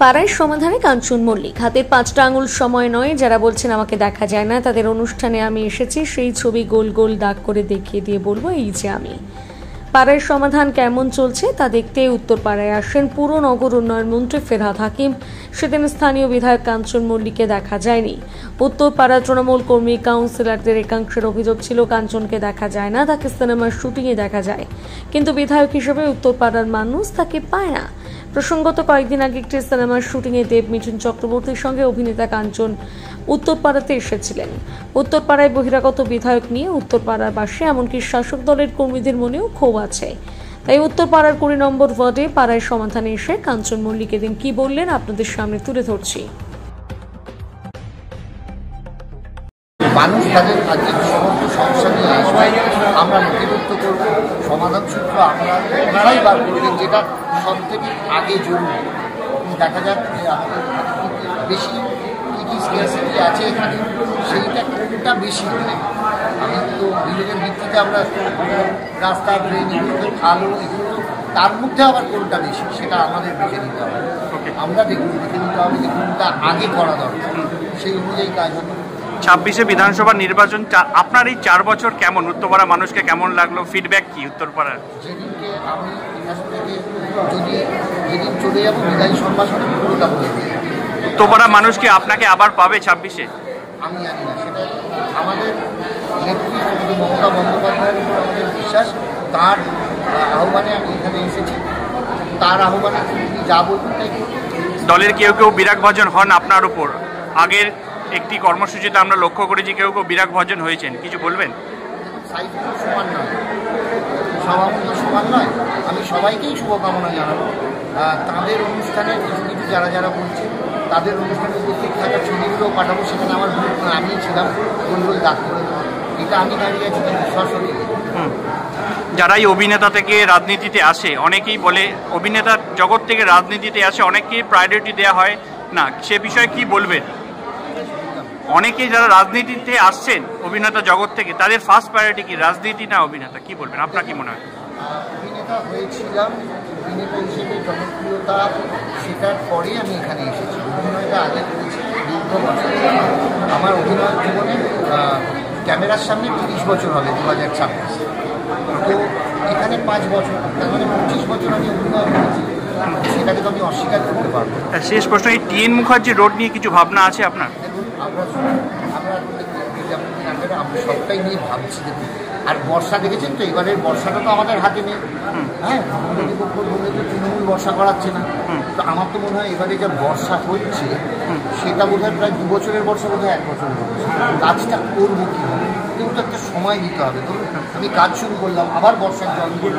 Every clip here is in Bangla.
পাড়ায় সমাধানে কাঞ্চন মল্লিক। হাতের 5টা আঙুল সময় নয়, যারা বলছেন আমাকে দেখা যায় না, তাদের অনুষ্ঠানে আমি এসেছি। সেই ছবি গোল গোল দাগ করে দেখিয়ে দিয়ে বলবো, এই যে আমি। পাড়ায় সমাধান কেমন চলছে তা দেখতে উত্তরপাড়ায় আসেন পুর নগর উন্নয়ন মন্ত্রী ফেরহাদ হাকিম। সেদিন স্থানীয় বিধায়ক কাঞ্চন মল্লিককে দেখা যায়নি। উত্তরপাড়া তৃণমূল কর্মী কাউন্সিলরদের একাংশের অভিযোগ ছিল কাঞ্চনকে দেখা যায় না, তাকে সিনেমার শুটিংয়ে দেখা যায়, কিন্তু বিধায়ক হিসেবে উত্তরপাড়ার মানুষ তাকে পায় না। প্রসঙ্গত কয়েকদিন আগে একটি সিনেমার শুটিংয়ে দেব মিঠুন চক্রবর্তীর সঙ্গে অভিনেতা কাঞ্চন উত্তরপাড়াতে এসেছিলেন। উত্তরপাড়ায় বহিরাগত বিধায়ক নিয়ে উত্তরপাড়ার বাসে এমনকি শাসক দলের কর্মীদের মনেও ক্ষোভ আছে। তাই উত্তরপাড়ার 20 নম্বর ওয়ার্ডে পাড়ায় সমাধানে এসে কাঞ্চন মল্লিক এদিন কি বললেন আপনাদের সামনে তুলে ধরছি। মানুষ তাদের আজকের সমস্ত সমস্যা নিয়ে আসবে, আমরা নথিভুক্ত করব, সমাধান সূত্র আপনারাই বার করবেন, যেটা সব থেকে আগে জরুরি। দেখা যাক যে আমাদের বেশি কী কী স্কেয়ারসিটি আছে এখানে, সেইটা কোনটা বেশি। আমি তো বিলের ভিত্তিতে আমরা রাস্তা, ড্রেন, এগুলো আলো, এগুলো তার মধ্যে আবার কোনটা বেশি সেটা আমাদের বেছে নিতে হবে। আমরা দেখে নিতে হবে যে কোনটা আগে করা দরকার, সেই অনুযায়ী কাজ হবে। 26শে বিধানসভা নির্বাচন, আপনার এই 4 বছর কেমন, উত্তরপাড়া মানুষকে কেমন লাগলো, ফিডব্যাক কি উত্তরপাড়ার? যেদিনকে আমি যেদিন চলে যাবো বিদায়ী সম্ভাষণে পুরোটা বলে দিই। উত্তরপাড়া মানুষকে আপনাকে আবার পাবে 26শে? আমি জানি না, সেটা আমাদের নেত্রী মমতা বন্দ্যোপাধ্যায়ের উপর আমাদের বিশ্বাস। তার আহ্বানে আমি এখানে এসেছি, তার আহ্বানে তিনি যা বলবেন তাই। দলের কেউ কেউ বিরাগ ভাজন হন আপনার উপর, আগের একটি কর্মসূচিতে আমরা লক্ষ্য করেছি কেউ কেউ বিরাগ ভাজন হয়েছেন, কিছু বলবেন? সাইজগুলো সমান নয়, সভাগুলো সমান নয়। আমি সবাইকেই শুভকামনা জানাবো। তাদের অনুষ্ঠানে কিছু কিছু যারা বলছে তাদের অনুষ্ঠানে উপস্থিত থাকার ছবিগুলো পাঠাবো, সেখানে আমার আমি ছিলাম, গোল গোল দাগ করে এটা আমি দাঁড়িয়ে আছি সরাসরি। যারা এই অভিনেতা থেকে রাজনীতিতে আসে, অনেকেই বলে অভিনেতার জগৎ থেকে রাজনীতিতে আসে অনেককেই প্রায়োরিটি দেওয়া হয় না, সে বিষয়ে কি বলবেন? অনেকেই যারা রাজনীতিতে আসছেন অভিনেতা জগৎ থেকে, তাদের ফার্স্ট প্রায়োরিটি কি, রাজনীতি না অভিনেতা, কি বলবেন? আপনার কি মনে হয়? অভিনেতা হয়েছিলাম, অভিনেতা হিসেবে জনপ্রিয়তা সেটার পরেই আমি এখানে এসেছি। অভিনয়টা আগে করেছি দীর্ঘ বছর। আমার অভিনয় জীবনে ক্যামেরার সামনে 30 বছর হবে 2026। তো এখানে 5 বছর, তার মানে 25 বছর আমি অভিনয় করেছি, সেটাকে তো আমি অস্বীকার করতে পারবো। শেষ প্রশ্ন, এই টিএন মুখার্জি রোড নিয়ে কিছু ভাবনা আছে আপনার? আমরা সবটাই নিয়ে ভাবছি। দেখুন, আর বর্ষা দেখেছেন তো, এবারের বর্ষাটা তো আমাদের হাতে নেই। হ্যাঁ, তৃণমূল বর্ষা করাচ্ছে না। তো আমার তো মনে হয় এবারে যা বর্ষা হচ্ছে সেটা বোধ হয় প্রায় 2 বছরের বর্ষা, বোধ হয় 1 বছরের বর্ষা। কাজটা করবো কীভাবে, কিন্তু একটা সময় দিতে হবে। ধরুন আমি কাজ শুরু করলাম, আবার বর্ষার জল দিল,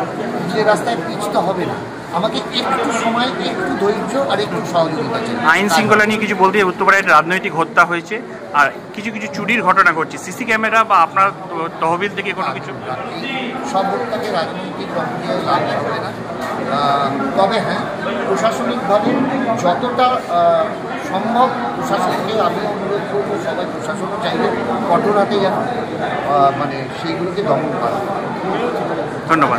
যে রাস্তায় পিছতে হবে না, আমাকে একটু সময়, একটু ধৈর্য আর একটু সহযোগিতা চাই। আইন শৃঙ্খলা নিয়ে কিছু বলতে, উত্তরপাড়ায় রাজনৈতিক হত্যা হয়েছে আর কিছু কিছু চুরির ঘটনা ঘটছে, সিসি ক্যামেরা বা আপনার তহবিল থেকে কোনো কিছু? সব হত্যাকে রাজনৈতিক রং দিয়ে লাভ হবে না। তবে হ্যাঁ, প্রশাসনিকভাবে যতটা সম্ভব প্রশাসনকে আমি অনুরোধ করবো, সবাই প্রশাসনও চাইবে কঠোর হাতে যেন মানে সেইগুলোকে দমন করা। ধন্যবাদ।